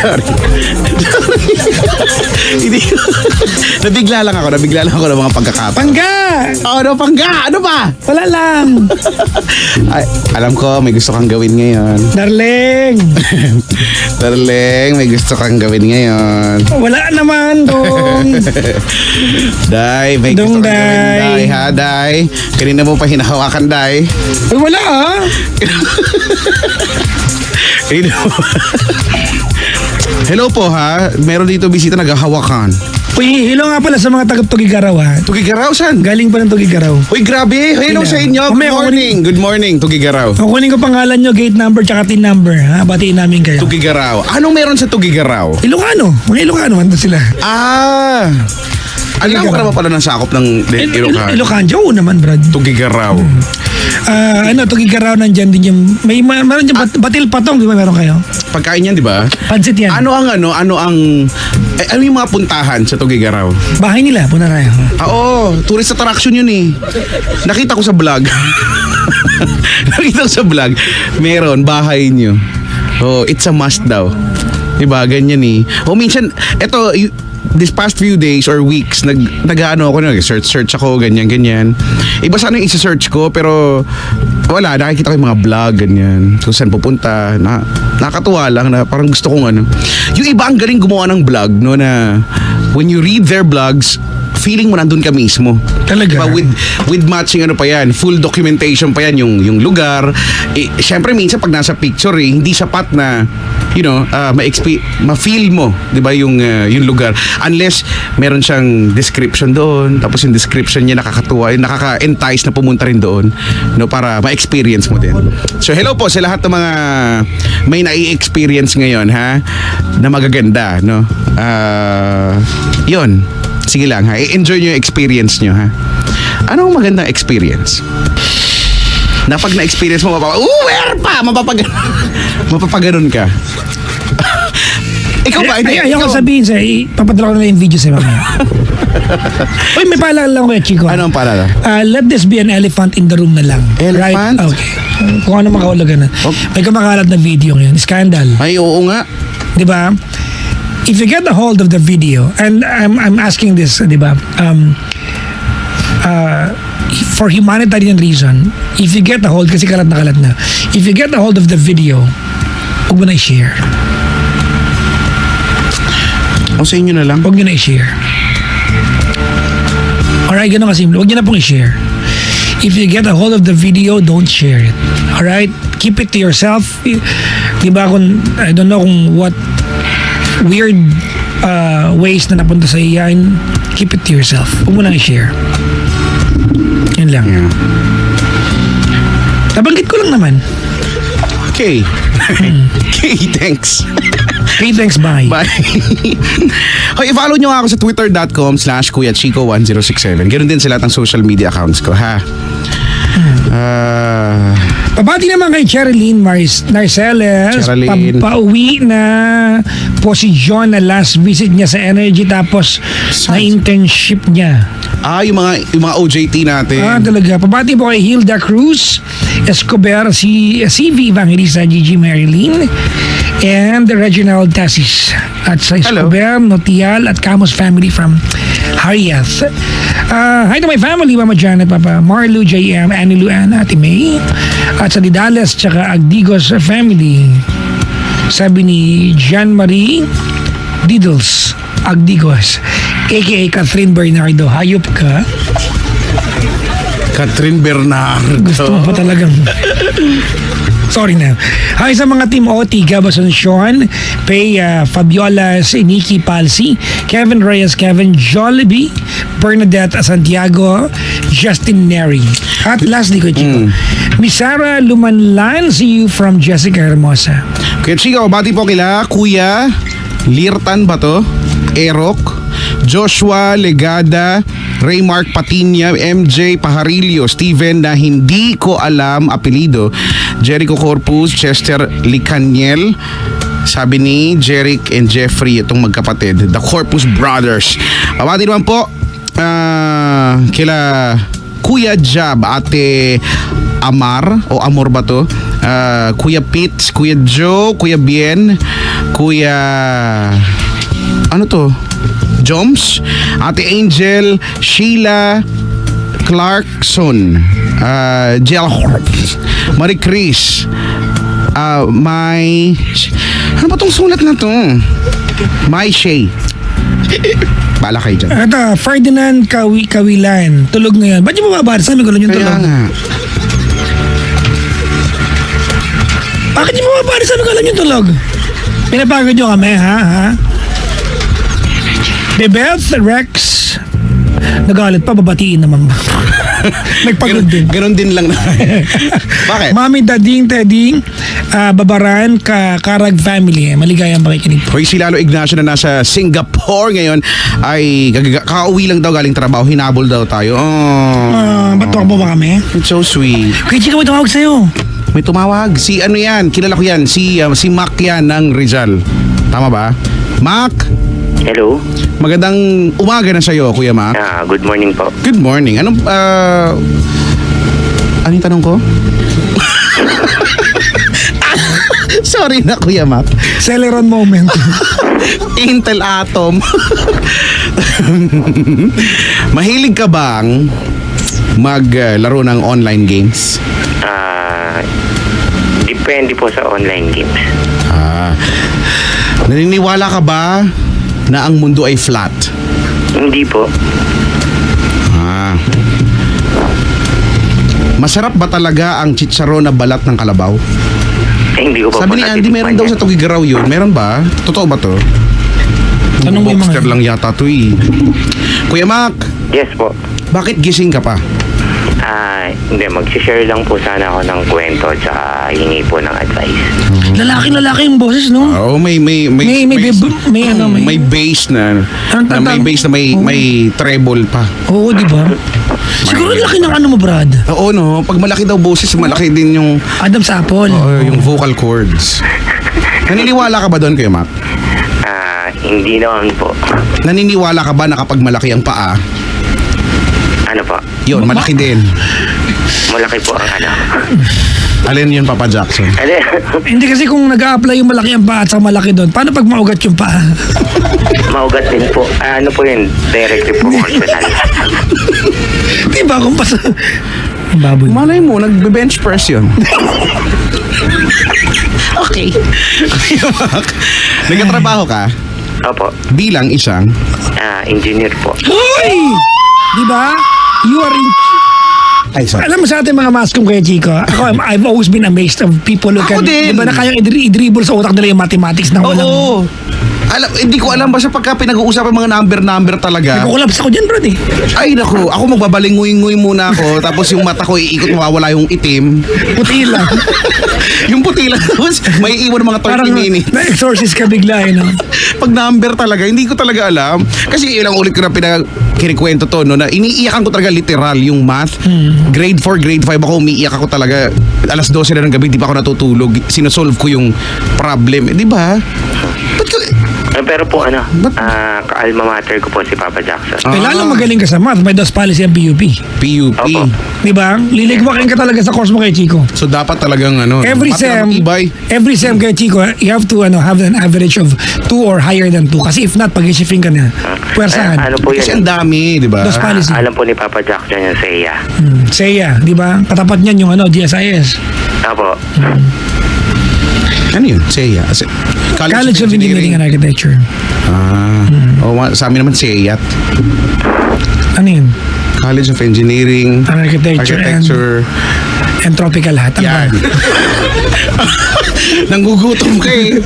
Sorry. Hindi. Nabigla lang ako ng mga pagkakataon. Pangga! Ano, pangga? Ano ba? Wala lang. Ay, alam ko, may gusto kang gawin ngayon. Darling! Darling, may gusto kang gawin ngayon. Wala naman, dong. Day, may Dong, gusto kang gawin, Day. Day, ha, Day? Kanina mo pa hinahawakan, Day. Ay, wala ah. Kanina mo. Hello po, ha? Meron dito bisita naghahawakan. Uy, hello nga pala sa mga taga-Tugigaraw ha. Tugigaraw, san? Galing pa ng Tugigaraw. Uy, grabe. Hello sa inyo. Good Mamaya, morning. Good morning, Tugigaraw. Kukunin ko pangalan nyo, gate number, tsaka tin number. Ha? Batiin namin kayo. Tugigaraw. Anong meron sa Tugigaraw? Ilocano. Mga Ilocano, ando sila. Ah! Alam ka naman pala ng sakop ng Ilocano. Ilocano, oo naman, Brad. Tugigaraw. Tugigaraw nandyan din yung, meron dyan batil patong, di ba meron kayo? Pagkain yan, di ba? Pansit yan. Ano yung mga puntahan sa Tugigaraw? Bahay nila, punta tayo. Oo, tourist attraction yun eh. Nakita ko sa vlog. Meron, bahay nyo. Oh, it's a must daw. Diba, ganyan eh. O minsan, eto, this past few days or weeks, nag-ano ako, search ako, ganyan. Iba sana yung isa-search ko, pero wala, nakikita ko yung mga vlog, ganyan. Kung saan pupunta, nakakatuwa lang na parang gusto kong ano. Yung iba ang galing gumawa ng vlog, no, na when you read their vlogs, feeling mo nandun ka mismo. Talaga? Diba, with matching ano pa yan, full documentation pa yan, yung lugar. Syempre minsan pag nasa picture hindi sapat na ma-feel mo, 'di ba, yung lugar, unless meron siyang description doon, tapos yung description niya nakakatuwa, nakaka-entice na pumunta rin doon, no, para ma-experience mo din. So hello po sa lahat ng mga may nai-experience ngayon, ha, na magaganda, no. Yun. Sige lang, ha. I-enjoy nyo yung experience nyo, ha. Anong magandang experience? Na pag na-experience mo, mapapaganon ka. Ikaw ba? Ayaw ko sabihin sa'yo, papadala ko na lang yung video sa'yo mamaya. Uy, may paalala lang ko Chico. Ano ang paalala? Let this be an elephant in the room na lang. Elephant? Right? Okay. Kung ano makahulugan na. Okay. May kumakalat na video ngayon. Scandal. Ay, oo nga. Di ba? If you get a hold of the video, and I'm asking this, di ba? For humanitarian reason, if you get a hold, kasi kalat na, if you get a hold of the video, huwag mo na i-share. O sa inyo na lang. Huwag nyo na i-share. Alright, ganun kasimple. Huwag nyo na pong i-share. If you get a hold of the video, don't share it. Alright? Keep it to yourself. Diba I don't know kung what weird ways na napunta sa iyan. Keep it to yourself. Huwag mo na i-share. Yan lang. Yeah. Nabanggit ko lang naman. Okay. Okay, thanks. Okay, thanks, bye. Bye. Hoy, i-follow nyo ako sa twitter.com/kuyachico1067. Ganoon din sa lahat ng social media accounts ko, ha? Pabati naman kay Cherilyn Narceles. Cherilyn. Pauwi na po si John na last visit niya sa Energy tapos na internship niya. Yung mga OJT natin. Talaga. Pabati po kay Hilda Cruz Escobar, si CV Evangelista, Gigi Marilyn, and Reginald Tassis. At sa Escobar, Notial at Camus family from Hariath. Hi to my family, Mama Janet, Papa Marlu, JM, Annie Luan, Ate May. At sa Didales, tsaka Agdigos family. Sabi ni Jean Marie Diddles Agdigos, aka Catherine Bernardo. Hayop ka. Catherine Bernardo. Gusto mo pa talagang. Sorry na. Hi sa mga team OT, Gab Asuncion, Pay, Fabiola, Nikki Palsi, Kevin Reyes, Kevin Jollibee, Bernadette Santiago, Justin Neri. At lastly ko, Chico, Miss Sarah Lumanlan, see you from Jessica Hermosa. Kuya Chico, bati po kila Kuya Lirtan ba to? Erok, Joshua Legada, Raymark Patinya, MJ Pajarillo, Steven na hindi ko alam apelido, Jericho Corpus, Chester Licaniel, sabi ni Jeric and Jeffrey, itong magkapatid, the Corpus Brothers. Pabati naman po kila Kuya Jab, Ate Amar o Amor ba to? Kuya Pitts, Kuya Joe, Kuya Bien, Kuya... Ano to? Joms, Ate Angel, Sheila Clarkson, Jill, Marie Chris, ano ba tong sulat na to? May Shay. Bala kayo dyan. At Ferdinand Kawilan, tulog ngayon. Ba't yung mababara? Sabi ko lang yung Kaya tulog. nga. Bakit yung mababara? Sabi ko lang yung tulog. Pinapagod nyo kami, ha? Bebeth, Rex, nagalit pa, babatiin naman ba? Nagpagod din. Ganon din lang na. Bakit? Mami, Dading, Teddy, Babaran, Karag family. Maligayang pakikinig po. Hoy, si Lalo Ignacio na nasa Singapore ngayon ay kakauwi lang daw galing trabaho. Hinabol daw tayo. Oh, Ba't tuwag ba kami? it's so sweet. Kaya chika, may tumawag sa'yo. May tumawag. Si ano yan? Kilala ko yan. Si Mac yan ng Rizal. Tama ba? Mac, Hello. magandang umaga na sa'yo, Kuya Mac. Good morning po. Good morning. Anong yung tanong ko? Sorry na, Kuya Mac. Celeron moment. Intel Atom. Mahilig ka bang maglaro ng online games? Depende po sa online games. Naniniwala ka ba na ang mundo ay flat? Hindi po. Masarap ba talaga ang chicharon na balat ng kalabaw? Hindi ko pa Sabi ni Andy, meron daw sa Tugigaraw yun. Meron ba? Totoo ba to? Tanong mo yung Boxster mga... lang yata to eh. Kuya Mac, Yes po. bakit gising ka pa? Hindi, mag-share lang po sana ako ng kwento tsaka hingi po ng advice. Lalaki yung boses, no? Oo, may bass na may bass na may treble pa. Oo, di ba? Siguro laki ng ano mo, Brad. Oo, no. Pag malaki daw boses, malaki din yung Adam's apple. yung vocal cords. Naniniwala ka ba doon, Kuya Mac? Hindi naman po. Naniniwala ka ba na kapag malaki ang paa, Ano po? yun, malaki din? Malaki po ang ano. Alin yun, Papa Jackson? Ano? Hindi kasi kung nag-a-apply yung malaki ang paa at sa malaki doon, paano pag maugat yung paa? Maugat din po. Ano po yun? Directly proportional. Di ba kung pas... Ang baboy. Malay mo, nagbe-bench press yun. Okay. Kuya Mac, nagkatrabaho ka Opo. bilang isang Engineer po. Uy! Di ba? You are in... Ay, sorry. Alam mo sa ating mga mascom kaya, Chico, I've always been amazed of people who Ako can... din. Di ba na kayang i-dribble sa utak nila yung mathematics na walang... Oo. Hindi ko alam basta pagka pinag-uusapan mga number talaga. Nagkukulaps ako dyan, Brad, eh. Ay, naku. Ako magbabalinguy-nguy muna ako. Tapos yung mata ko iikot, mawawala yung itim. Puti lang. Yung puti lang. Tapos may iwan mga 30 Parang minutes. na-exorcist ka bigla, eh, no? Pag number talaga, hindi ko talaga alam. Kasi ilang ulit ko na kinikwento to, no, na iniiyakan ko talaga literal yung math. Grade 4, grade 5 ako, umiiyak ako talaga. Alas 12 na ng gabi, di pa ako natutulog. Sinosolve ko yung problem. Di ba? Ba't ko... Pero po ka-alma mater ko po si Papa Jackson. Kailangan magaling ka sa math. May DOS policy ang PUP. PUP. Opo. Di ba? Liligwakin ka talaga sa course mo kay Chico. So dapat talagang Every sem kay Chico, you have to have an average of 2 or higher than 2. Kasi if not, pag-shifting ka na. Puwersahan. Ano po Kasi yun? ang dami, di ba? DOS policy. Alam po ni Papa Jackson yung SEA. SEA, di ba? Katapat niyan yung GSIS. Opo. Ano yun? SEA. College of Engineering and Architecture. Sa amin naman SEAT. Ano yun? College of Engineering, Architecture and Tropical Hat. Yan. Nanggugutom ka eh.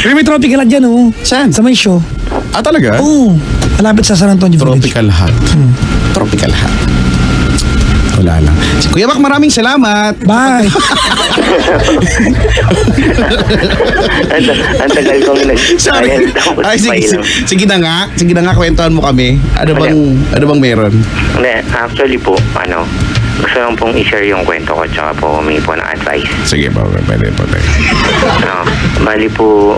Pero may Tropical Hat dyan, oh. Saan? Sa may show. Talaga? Oo. Malapit sa San Antonio Village. Tropical Hat. Tropical Hat. Wala lang. Kuya Mac, maraming salamat. Bye. Ang tagal kong Sorry. nag-trial. Ay, sige na nga. Sige na nga, kwentuhan mo kami. Ano bang meron? Hindi, actually po, gusto lang pong i-share yung kwento ko tsaka po humingi po ng advice. Sige po, pwede. Bali po,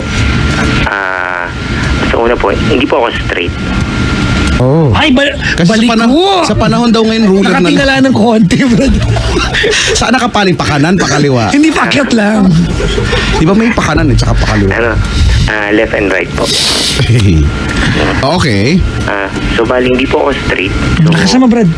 sa una po, hindi po ako straight. Oh. Ay, Kasi baliko. sa panahon daw ngayon, ruler na lang. Nakatingala ng konti, bro. Saan nakapaling? Pakanan, pakaliwa? Hindi pakyat lang. Di ba may pakanan at saka pakaliwa? Ano, left and right po. Okay. So, bali, hindi po ako straight. So, Nakasama, Brad.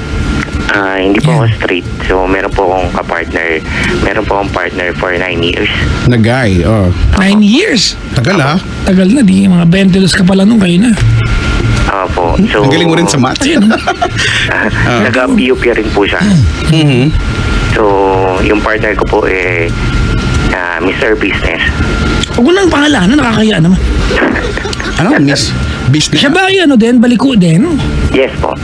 hindi po ako straight. So, meron po akong kapartner. Meron po akong partner for 9 years. Na guy, oh. 9 years. Tagal ha? Tagal na, di mga 22 ka pala nung kayo na. Po. So, Ang galing mo rin sa math. Ayun. Nag-PUP rin po siya. Mhm. So, yung partner ko po Mr. Business. Huwag mo nang pangalanan, nakakaya naman. Ano, miss? Business? Siya ba yung ano din, baliko din? Yes po.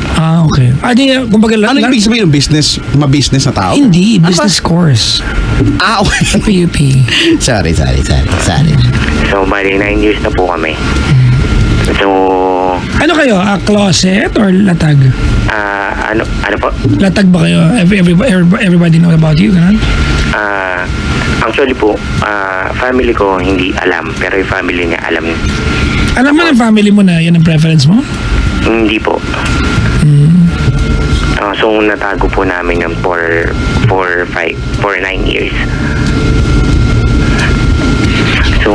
Okay. Di, kumbaga Ano ibig sabihin ng business? Ma-business na tao? Hindi, business course. Okay. Sa PUP. sorry. Hmm. So, bali 9 years na po kami. So, Ano kayo? Closet or latag? ano po? Latag ba kayo? Everybody know about you, ganun? Actually po, family ko hindi alam, pero yung family niya alam. Alam mo ng family mo na yan ang preference mo? Hindi po. So, natago po namin yan for 9 years. So,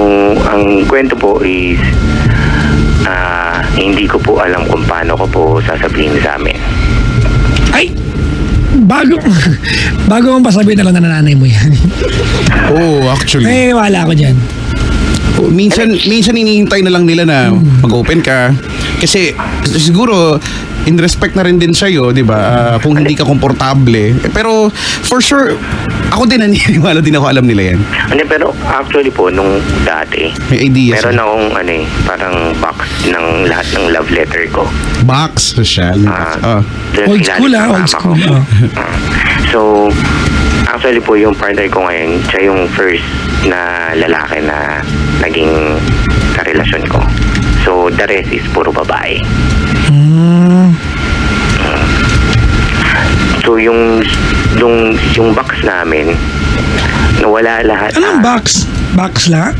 ang kwento po is, hindi ko po alam kung paano ko po sasabihin sa amin. Ay! Bago mong pasabihin na lang na nanay mo yan. Oh, actually. May wala ako dyan. Minsan hinihintay na lang nila na mag-open ka. Kasi siguro in respect na rin din sa'yo, di ba? Kung hindi ka komportable. Pero for sure, ako din naniniwala din ako alam nila yan. Hindi, pero actually po, nung dati, May idea meron akong parang box ng lahat ng love letter ko. Box social. Dun Old sa school, ilalim ng old mama school. ko. So, actually po, yung partner ko ngayon, siya yung first na lalaki na naging karelasyon ko. So, the rest is puro babae. So, yung box namin, nawala lahat. Anong box? Box la?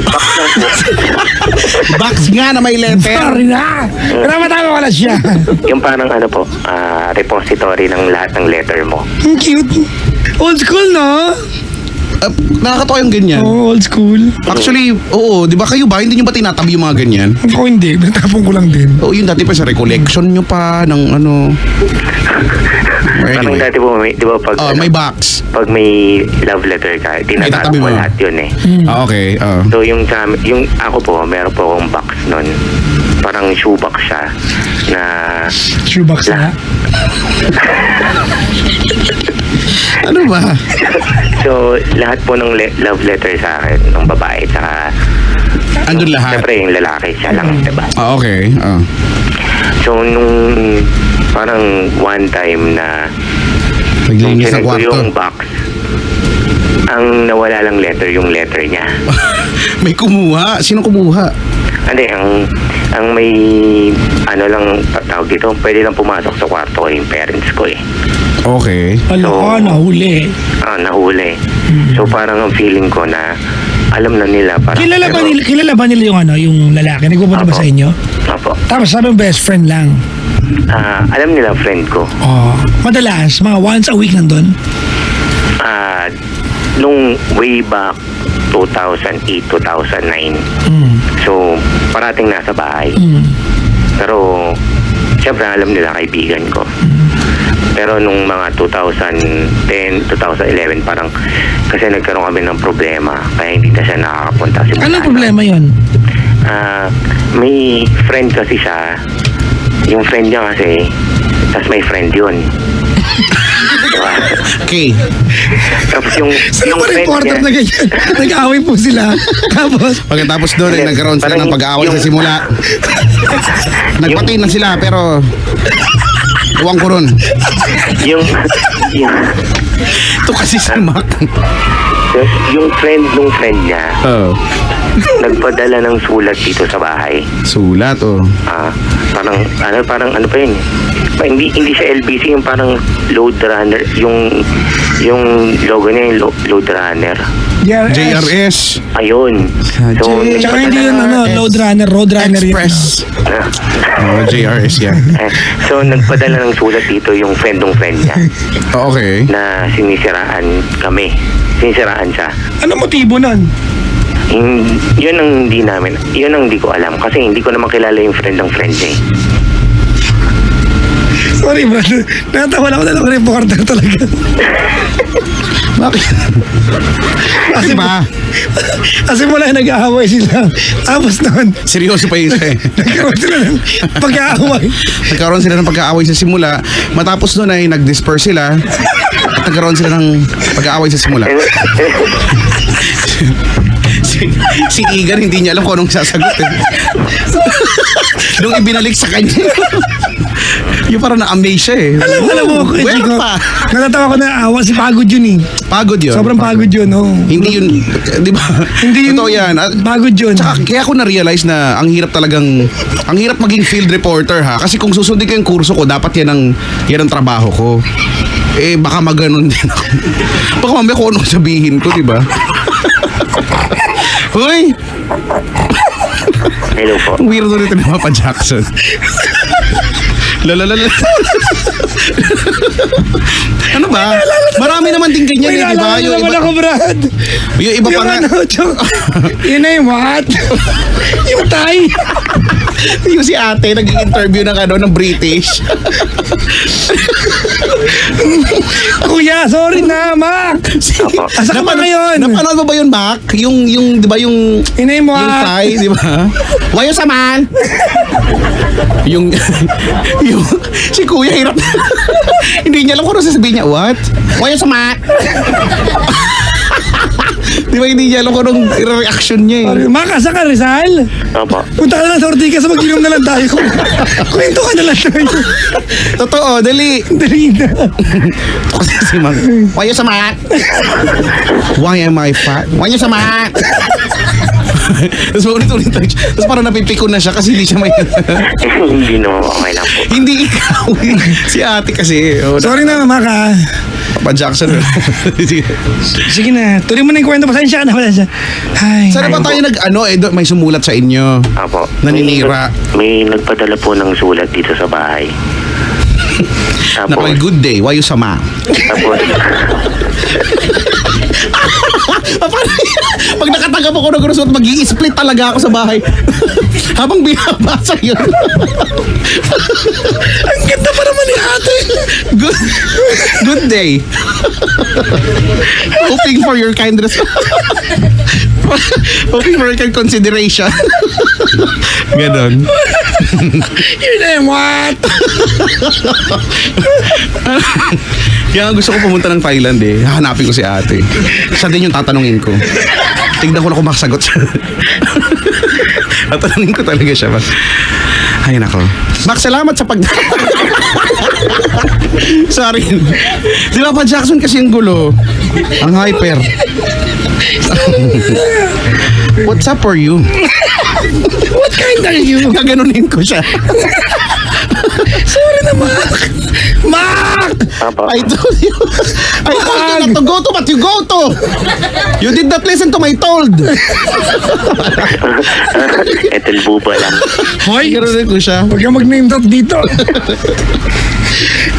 Box lang po. Box nga na may letter. Sorry na! Pero matama wala siya. Yung parang repository ng lahat ng letter mo. Ang cute. Old school, no? Nakakatawa yung ganyan. Oo, old school. Actually, oo, di ba kayo ba? Hindi nyo ba tinatabi yung mga ganyan? Ako hindi. Natapon ko lang din. Oo, yun dati pa sa recollection nyo pa ng ano. Parang Anyway. dati po, di ba pag, May box. pag may love letter ka, Itatabi tinatapon mo. mo lahat yun eh. Okay. So yung ako po, meron po akong box nun. Parang shoebox siya na Shoebox na. Ano ba? so lahat po ng love letter sa akin ng babae tsaka Andun lahat. siyempre yung lalaki siya lang, diba? Okay. So nung parang one time na Naglinis ng tinag ko kwarto. yung box, ang nawala lang letter yung letter niya. May kumuha. Sino kumuha? Hindi, ang may lang tawag dito, pwede lang pumasok sa kwarto ko yung parents ko eh. Okay. Ala, nahuli. Nahuli. So parang ang feeling ko na alam na nila parang Kilala ba nila yung lalaki? Nagpupunta ba Apo. sa inyo? Opo. Tapos sabi best friend lang. Alam nila friend ko. Oh. Madalas, mga once a week nandun. Nung way back 2008, 2009. So, parating nasa bahay. Pero, siyempre alam nila kaibigan ko. Pero nung mga 2010, 2011, parang kasi nagkaroon kami ng problema. Kaya hindi na siya nakakapunta. Anong problema yon? May friend kasi siya. Yung friend niya kasi, tas may friend yun. Diba? Okay. Tapos yung friend reporter niya, na ganyan. Nag-away po sila. Tapos, Pagkatapos doon, Hindi, nagkaroon sila parang ng pag-aaway sa yung- simula. Nagpati na sila, pero uwang ko ron. yung Ito kasi si Mac. yung friend nung friend niya, Oh. nagpadala ng sulat dito sa bahay. Sulat, oh. Parang ano pa yun? Hindi siya LBC, yung parang load runner, yung logo niya yung load runner. JRS. Ayun. So, Tsaka hindi yun, nagpadala- road runner yun. Express. JRS yan. So, nagpadala ng sulat dito yung friend niya Okay. na sinisiraan kami. Sinisiraan siya. Ano motibo nun? Yun ang hindi ko alam kasi hindi ko naman kilala yung friend ng friend niya. Sorry, brother. Natawa lang ako na lang reporter talaga. Bakit? Kasi ba? Kasi mula nag-aaway sila. Tapos noon, Seryoso pa yun siya eh. nagkaroon sila ng pag-aaway. Nagkaroon sila ng pag-aaway sa simula. Matapos nun ay nag-disperse sila. At nagkaroon sila ng pag-aaway sa simula. si Igan hindi niya alam kung anong sasagot eh. Nung ibinalik sa kanya. Yung parang na-amaze siya eh. Alam mo, Well Chico, pa. natatawa ko na awa. Si pagod yun eh. Pagod yun. Sobrang pagod yun, oh. Hindi yun, di ba? Hindi yun. Totoo yan. At, Pagod yun. tsaka kaya ko na-realize na ang hirap maging field reporter ha. Kasi kung susundin ko yung kurso ko, dapat yan ang trabaho ko. Eh, baka maganon din ako. Baka mamaya kung anong sabihin ko, di ba? Hoy! Hello po. Ang weirdo nito ni Papa Jackson. Lalalala. Ano ba? Marami naman din ganyan eh, di ba? May naman ako, Brad. Yung iba pa nga. Yun na yung what? Yung Thai. Yung si ate nag-interview ng British. Kuya, sorry na, Mac. Asa ka ba ngayon? Napanood mo ba yun, Mac? Yung di ba yung Yun na yung yung what? Thai, di ba? Wayo saman. yung si Kuya hirap. Hindi niya alam kung ano sasabihin niya. What? Wayo saman. Di ba hindi niya alam kung anong reaction niya eh. Mac, asa ka, Rizal? Opo. Punta ka na lang sa Ortigas, mag-inom na lang tayo. Kwento ka na lang tayo. Totoo, dali. Dali na. Kasi si Mang, wayo saman. Why am I fat? Wayo saman. Tapos ulit-ulit lang siya. Tapos parang napipikon na siya kasi hindi siya may... Hindi naman okay lang po. Hindi ikaw. Si ate kasi. Oh, Sorry na, Mac, ha. Papa Jackson. Sige na, tuloy mo na yung kwento. Pasensya na, pasensya. Ay. Sana ba tayo may sumulat sa inyo? Apo. Naninira. May nagpadala po ng sulat dito sa bahay. Naku, good day. Wayo sama. Tapos, Pag nakatanggap ako ng gusto, mag-i-split talaga ako sa bahay. Habang binabasa yun. Ang ganda pa naman ni ate. Good day. Hoping for your kind hoping for your kind consideration. Ganon. Yun na yung what? Kaya nga gusto ko pumunta ng Thailand eh. Hahanapin ko si ate. Siya din yung tatanungin ko. Tignan ko na kung makasagot siya. Tatanungin ko talaga siya. Ay nako. Max, salamat sa Sorry. Di ba pa Jackson kasi yung gulo? Ang hyper. What's up for you? What kind are you? Gaganunin ko siya. Sorry na, Mac. Mac! Apo. I told you not to go to, but you go to. You did not listen to my told. Etel buba lang. Hoy, Gaganunin ko siya. huwag kang mag-name drop dito.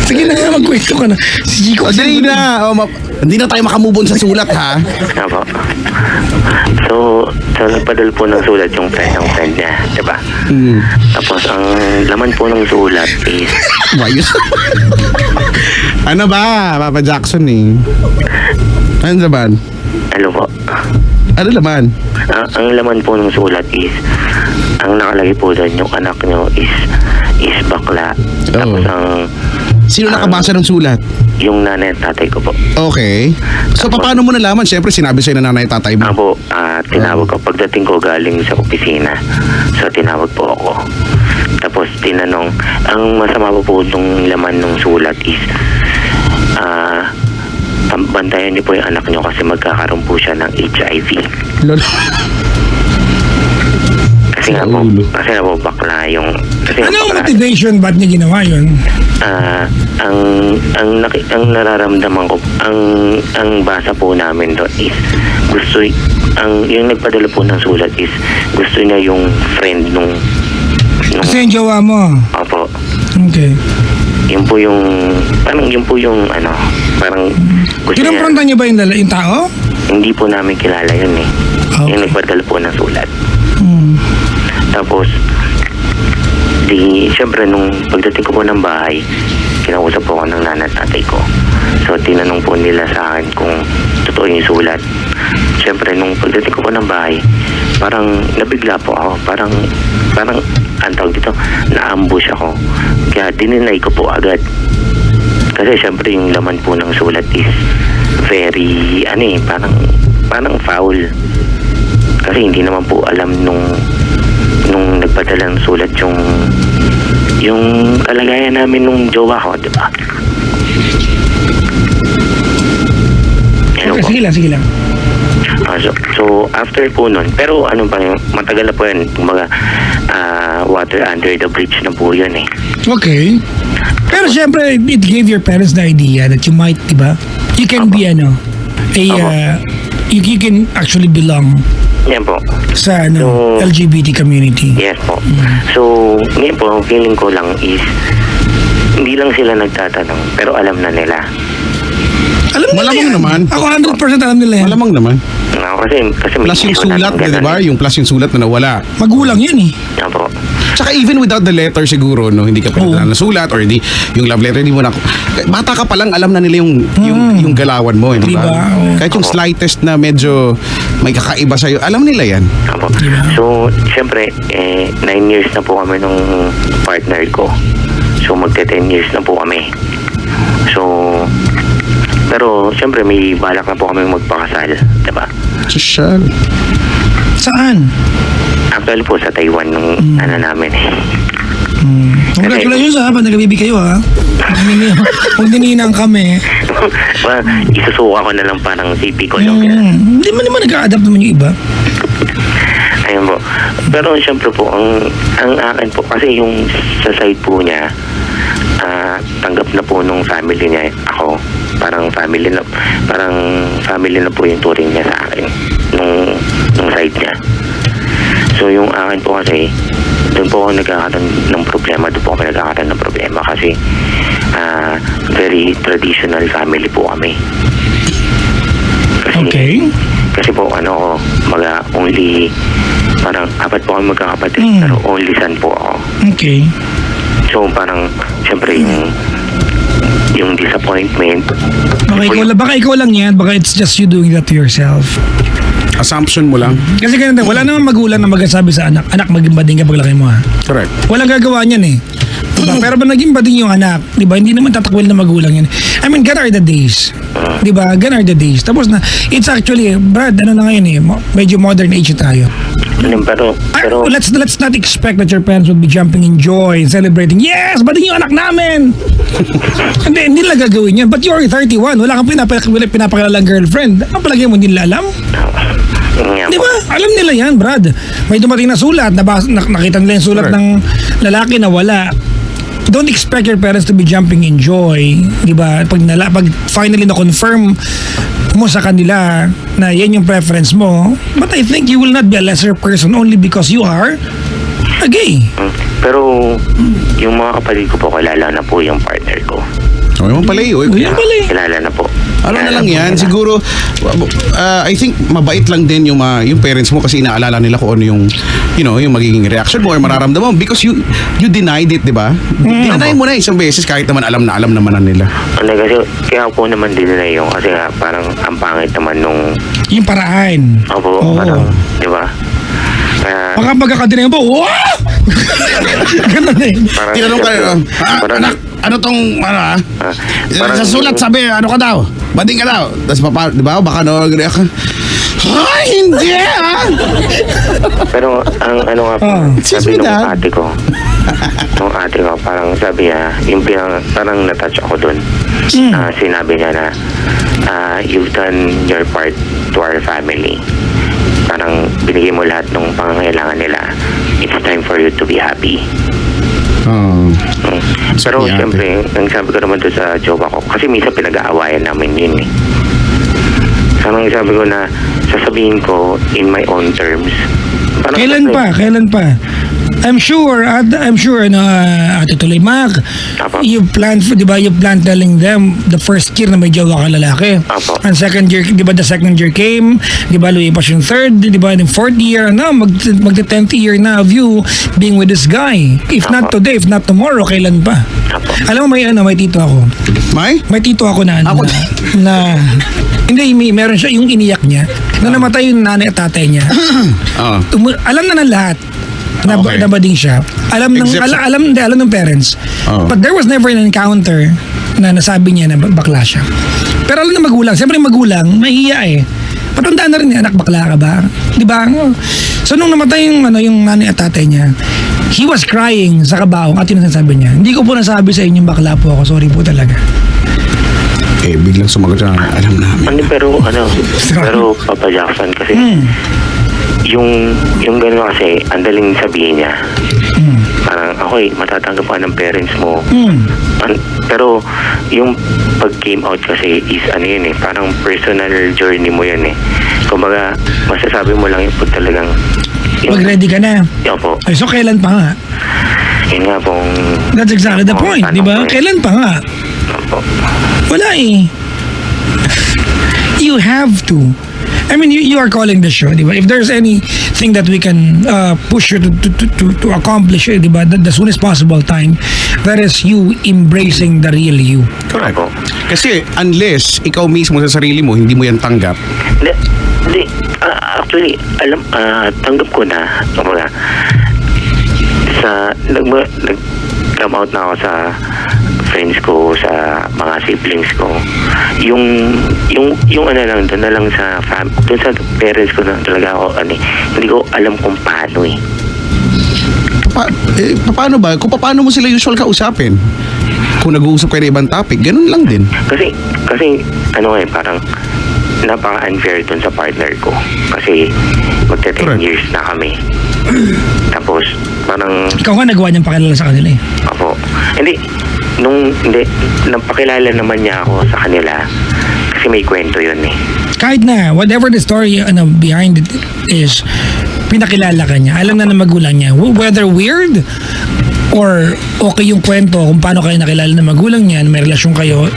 Sige na nga, magkwento ka na. Si Chico. Dali na. Hindi na tayo makamubon sa sulat ha. Apo. So nagpadala po ng sulat yung friend niya, diba? Tapos, ang laman po ng sulat is, Wayos. Ano ba, Papa Jackson eh? Ano naman? ano po? Ano naman? Ang laman po ng sulat is, ang nakalagay po doon, yung anak nyo is bakla. Tapos, Sino nakabasa ng sulat? yung nanay at tatay ko po. Okay. So, paano mo nalaman? Siyempre, sinabi sa'yo na nanay at tatay mo. Apo, tinawag ko. Pagdating ko galing sa opisina, so tinawag po ako. Tapos tinanong, ang masama po nung laman ng sulat is, bantayan niyo po yung anak niyo kasi magkakaroon po siya ng HIV. Lolo. Kasi nga po bakla yung... Kasi nga Ano ang bakla, motivation? Ba't niya ginawa yun? ang nararamdaman ko, ang basa po namin doon is yung nagpadala po ng sulat is gusto niya yung friend nung Kasi yung jowa mo. Opo. Okay. Yun po yung, parang gusto niya. Kinumprontan niyo ba yung tao? Hindi po namin kilala yun eh. Okay. Yung nagpadala po ng sulat. Hmm. Tapos, syempre nung pagdating ko po ng bahay, kinausap po ako ng nanay at tatay ko. So, tinanong po nila sa akin kung totoo yung sulat. Syempre, nung pagdating ko po ng bahay, parang nabigla po ako. Parang, ang tawag dito, na-ambush ako. Kaya dininay ko po agad. Kasi syempre, yung laman po ng sulat is very, parang foul. Kasi hindi naman po alam nung nagpadala ng sulat yung kalagayan namin nung jowa ko, di ba? Okay, sige lang. So, after po nun, pero matagal na po yan, mga water under the bridge na po yun eh. Okay. Pero syempre, it gave your parents the idea that you might, di ba? You can be, you can actually belong Yan po. sa So, LGBT community. Yes po. So, ngayon po, ang feeling ko lang is, hindi lang sila nagtatanong, pero alam na nila. Alam nila Malamang yan. naman. Ako 100% alam nila yan. Malamang naman. Kasi may Plus yung issue sulat, natin di ba? ganun Yung plus yung sulat na nawala. Magulang yan eh. Yan po. Tsaka even without the letter siguro, no, hindi ka pinadala ng sulat or yung love letter, hindi mo na, bata ka pa lang, alam na nila yung galawan mo, di ba? Diba? Oo. Kahit yung slightest na medyo may kakaiba sa'yo, alam nila yan. Yan po. So, syempre, 9 years na po kami nung partner ko. So, magte-10 years na po kami. So, pero syempre may balak na po kami magpakasal, diba? Social. Saan? Actually po sa Taiwan nung namin eh. Congratulations ha, pag nag-baby kayo ha. Huwag dininang kami. Isusuka ko na lang parang CP ko yung Hindi man naman nag-a-adapt naman yung iba. ayun po. Pero syempre po, ang akin po, kasi yung sa side po niya, tanggap na po nung family niya ako. Parang family na po yung turing niya sa akin nung side niya. So yung akin po kasi, doon po ako nagkakaroon ng problema. Kasi very traditional family po kami. Kasi po only, parang 4 po kami magkakapatid, pero only son po ako. Okay. So parang syempre yung disappointment. Baka ikaw lang yan, baka it's just you doing that to yourself. Assumption mo lang. Kasi ganun, wala naman magulang na magsasabi sa anak, maging bading ka paglaki mo ha. Correct. Walang gagawa niyan eh. Diba? Pero ba naging bading yung anak, di ba? Hindi naman tatakwil na magulang yan. I mean, gone are the days. Di ba? Gone are the days. Tapos na, it's actually, Brad, na ngayon eh, medyo modern age tayo. Pero Let's not expect that your parents would be jumping in joy and celebrating, yes, bading yung anak namin! hindi nila gagawin yan. But you're 31, wala kang pinapakalalang girlfriend. Ano palagay mo, hindi nila alam? Di ba? Alam nila yan, Brad. May dumating na sulat, nakita nila yung sulat ng lalaki na wala. Don't expect your parents to be jumping in joy. Di ba? Pag finally na-confirm mo sa kanila na yan yung preference mo, but I think you will not be a lesser person only because you are a gay. Pero yung mga kapatid ko po, kilala na po yung partner ko. O naman pala yun. Yan pala eh. Kilala na po. Ano na Kilala lang po yan, nila. siguro, I think mabait lang din yung parents mo kasi inaalala nila kung ano yung, yung magiging reaction mo or mararamdaman mo because you denied it, di ba? Dinay mo na isang beses kahit naman alam naman na nila. Kasi kaya po naman din nila yung kasi parang ang pangit naman nung Yung paraan. Oo. parang, di ba? Kaya Baka pagkakadinay mo, wow! Ganun eh. parang Tinanong ka, parang, anak, ano tong, parang- sa sulat sabi, ano ka daw? Bading ka daw. Tapos di ba, baka nag-react ka, hindi pero ang ano nga po, excuse sabi me, nung Dad. ate ko, parang sabi niya, parang na-touch ako dun. Sinabi niya na, you've done your part to our family. Parang binigay mo lahat ng pangangailangan nila. It's time for you to be happy. Pero Sabi niya, siyempre, ang sabi ko naman doon sa jowa ko, kasi minsan pinag-aawayan namin yun eh. Parang sabi ko na, sasabihin ko in my own terms. Parang Kailan pa? I'm sure no, Ate Tuloy Mac, Apo. you plan telling them the first year na may jowa ka lalaki. Apo. And second year, di ba the second year came, di ba lumipas yung third, di ba yung fourth year, magta 10th year na of you being with this guy. If not Apo. today, if not tomorrow, kailan pa? Apo. Alam mo may tito ako. May tito ako na Ako na hindi, meron siya yung iniyak niya. Na namatay yung nanay at tatay niya. Ah. Alam na ng lahat na, Okay. na bading siya. Alam Except alam ng parents. Oh. But there was never an encounter na nasabi niya na bakla siya. Pero alam ng magulang, siyempre yung magulang, mahiya eh. Patandaan na rin niya, anak, bakla ka ba? Di ba? So nung namatay yung nanay at tatay niya, he was crying sa kabaong at yun ang sabi niya, hindi ko po nasabi sa inyong bakla po ako, sorry po talaga. Biglang sumagot siya, alam namin. Pero Papa Jackson kasi yung gano'n kasi ang daling sabihin niya. Parang ako matatanggap ka ng parents mo. Pero yung pag came out kasi is yun parang personal journey mo yun Kumbaga masasabi mo lang yung pag talagang Mag-ready ka na. Yan po. Ay, so kailan pa nga? Yun nga pong That's exactly the point, di ba? Kailan pa nga? yan po. Wala eh. You have to. I mean, you are calling the show, di ba? If there's anything that we can push you to accomplish, di ba? The soonest possible time, that is you embracing the real you. Correct. Opo. Kasi unless ikaw mismo sa sarili mo, hindi mo yan tanggap. Hindi. Actually, tanggap ko na. Kumbaga, nag-come out na ako sa friends ko, sa mga siblings ko. Yung lang, doon na lang sa doon sa parents ko na talaga ako, hindi ko alam kung paano Paano ba? Kung paano mo sila usual kausapin? Kung nag-uusap kayo ng ibang topic, ganun lang din. Kasi parang napaka-unfair dun sa partner ko. Kasi magta 10 Correct. years na kami. Tapos, parang, Ikaw nga nagawa niyang pakilala sa kanila eh. ako, napakilala naman niya ako sa kanila kasi may kwento yun Kahit na, whatever the story behind it is, pinakilala ka niya. Alam na ng magulang niya. Whether weird or okay yung kwento kung paano kayo nakilala ng magulang niya, may relasyon kayo,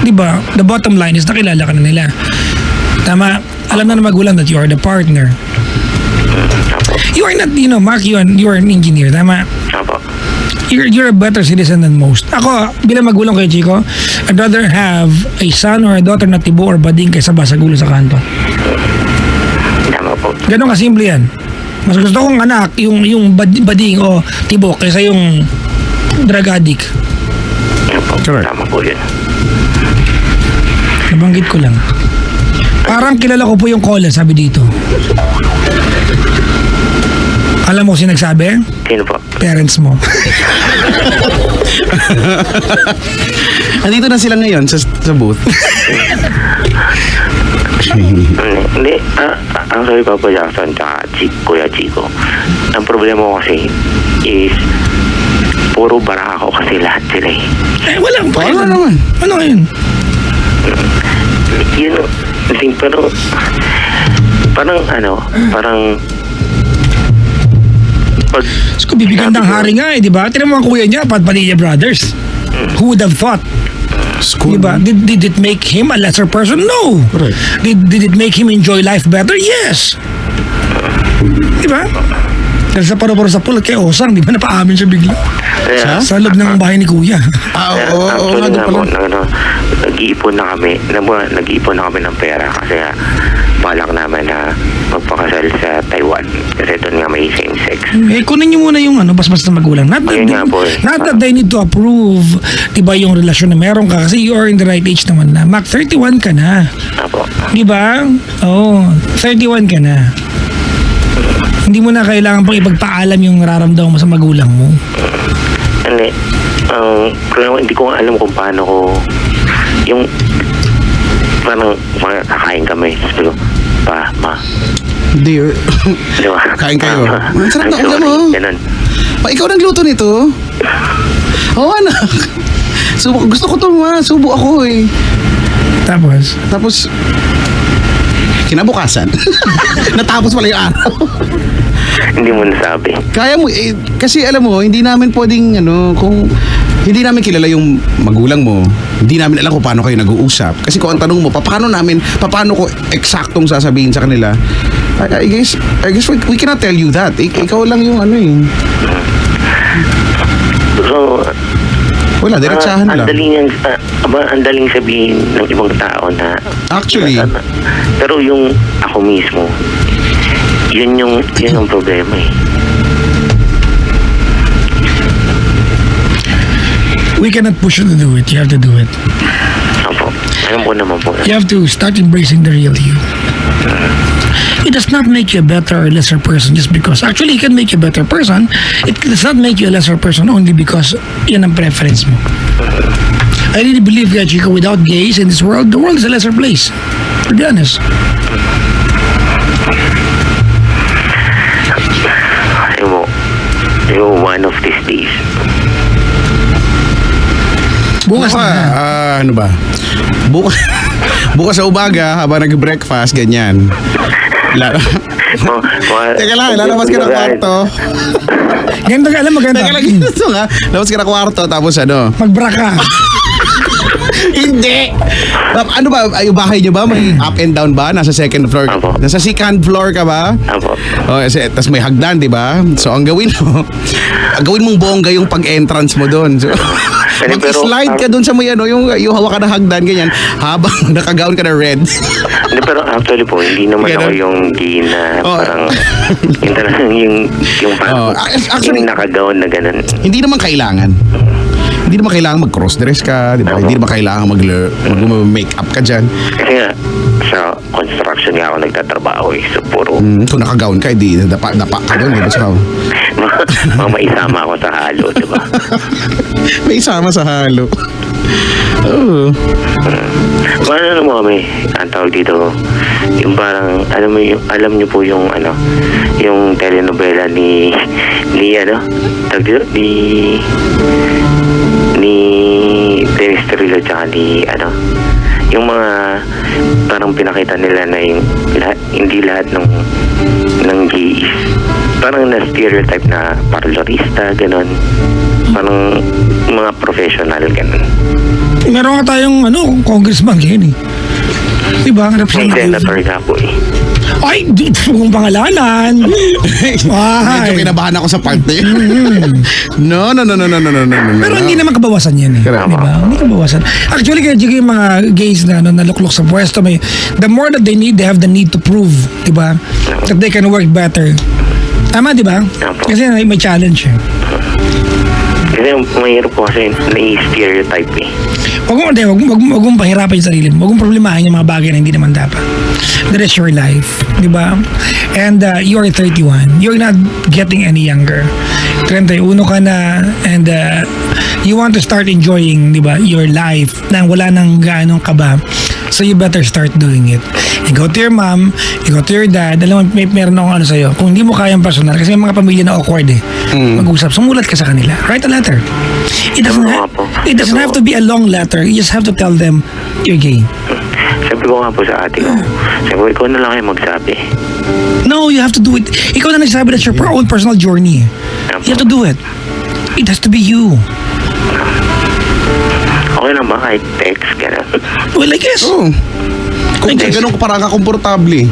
di ba? The bottom line is nakilala ka na nila. Tama, alam na ng magulang that you are the partner. Apo. You are not, Mark, you are an engineer, tama? Apo. You're a better citizen than most. Ako, bilang magulang kay Chico, I'd rather have a son or a daughter na tibo or bading kaysa basagulo sa kanto. Tama po. Ganon kasimple yan. Mas gusto kong anak, yung bading o tibo kaysa yung drug addict. Apo. Correct. Tama po yun. Nabanggit ko lang. Parang kilala ko po yung caller, sabi dito. Alam mo kung sino nagsabi? Sino po? Parents mo. Andito na sila ngayon sa booth. Hindi. Ang sabi Papa Jackson tsaka Kuya Chico, ang problema ko kasi is puro barako kasi lahat sila Walang Paano naman? Ano yun? Yun, pero parang pag So, bibigyan ng hari nga di ba? Tinan mo ang kuya niya, Padilla Brothers. Who would have thought? School. Diba? Did it make him a lesser person? No. Correct. Did it make him enjoy life better? Yes. Diba? Dahil sa paro-paro sa pool, kay Osang, di ba napaamin siya bigla? Sa loob ng bahay ni Kuya. Oo, nga actually doon nga pala. po, nag-iipon na kami ng pera kasi balak namin na magpakasal sa Taiwan kasi doon nga may same-sex. Kunin niyo muna yung basbas na magulang. Ayun nga po eh. Not that they need to approve, diba, yung relasyon na meron ka kasi you are in the right age naman na. Mac, 31 ka na. Apo. Diba? Oo, 31 ka na. Hindi mo na kailangan pang ipagpaalam yung nararamdaman mo sa magulang mo. Hindi. Hindi ko nga alam kung paano ko yung parang kakain kami. Sabi ko, ma. Dear. Di ba? Kain kayo. Ang sarap na ulam mo. Ganun. Ikaw nagluto nito? Oo, anak. Gusto ko to, ma. Subo ako eh. Tapos, kinabukasan. Natapos pala yung araw. Hindi mo nasabi. Kaya mo, kasi alam mo, hindi namin pwedeng, kung hindi namin kilala yung magulang mo, hindi namin alam kung paano kayo nag-uusap. Kasi kung ang tanong mo, paano ko eksaktong sasabihin sa kanila, I guess we cannot tell you that. Ikaw lang yung So, Wala, diretsahan lang. Ang daling sabihin ng ibang tao na... Actually. Pero yung ako mismo, yun yung problema eh. We cannot push you to do it. You have to do it. Opo. Alam ko naman po. You have to start embracing the real you. It does not make you a better or lesser person just because. Actually, it can make you a better person. It does not make you a lesser person only because yan ang preference mo. I really believe that, Chico, without gays in this world, the world is a lesser place. To be honest. One of these days. Bukas na. Ano ba? Bukas sa umaga, habang nag-breakfast, ganyan. Teka lang, lalabas ka ng kwarto. Ganda ka, alam mo, ganda. Teka lang, gusto nga. Labas ka ng kwarto, tapos Magbra ka. Hindi! Ano ba, yung bahay niyo ba? May up and down ba? Nasa second floor? Apo. Nasa second floor ka ba? Apo. Tapos may hagdan, di ba? So, ang gawin mong bongga yung pag-entrance mo doon. So, mag-slide ka doon sa may yung hawak ka na hagdan, ganyan, habang nakagaon ka na red. Hindi, pero actually po, hindi naman ako yung gay na parang, yung talagang yung parang, actually, yung nakagaon na ganun. Hindi naman kailangan. Hindi naman kailangan mag-cross-dress ka, di ba? Hindi naman kailangan mag-make-up ka dyan. Kasi nga, sa construction nga ako nagtatrabaho eh. So, puro... Kung nakagaon ka, hindi dapa ka doon, di ba? So, maisama ako sa halo, di ba? may isama sa halo. Oo. Paano naman kami, ang tawag dito, yung parang, alam niyo po yung, yung telenovela ni tawag dito, ni Dennis Trillo tsaka ni yung mga parang pinakita nila na yung hindi lahat ng gays parang na stereotype na parlorista, ganon, parang mga professional, ganon. Meron nga tayong congressman yan eh. Diba? May senator nga po eh. Ay, di kong pangalanan. Medyo kinabahan ako sa part na yun. No. Pero hindi naman kabawasan yan eh. Correct. Diba? Hindi kabawasan. Actually, kaya yung mga gays na naluklok sa pwesto, the more that they have the need to prove, diba? That they can work better. Tama, diba? Kasi may challenge eh. Kasi mahirap po kasi na-stereotype eh. Wag mong pahirapan yung sarili mo. Wag mong problemahin yung mga bagay na hindi naman dapat. That is your life, di ba? And you are 31. You're not getting any younger. 31 ka na and you want to start enjoying, di ba, your life na wala nang gaanong kaba. So you better start doing it. You go to your mom, you go to your dad. Alam mo, meron akong sa'yo. Kung hindi mo kayang personal, kasi may mga pamilya na awkward eh. Mag-usap, sumulat ka sa kanila. Write a letter. It doesn't have to be a long letter. You just have to tell them you're gay. Sabi ko nga po sa ate ko, sabi ko, ikaw na lang kayo magsabi. No, you have to do it. Ikaw na nagsasabi, that's your own personal journey. You have to do it. It has to be you. Okay lang ba kahit text, gano'n? Well, I guess. Oo. Kung ganun parang ka-komportable.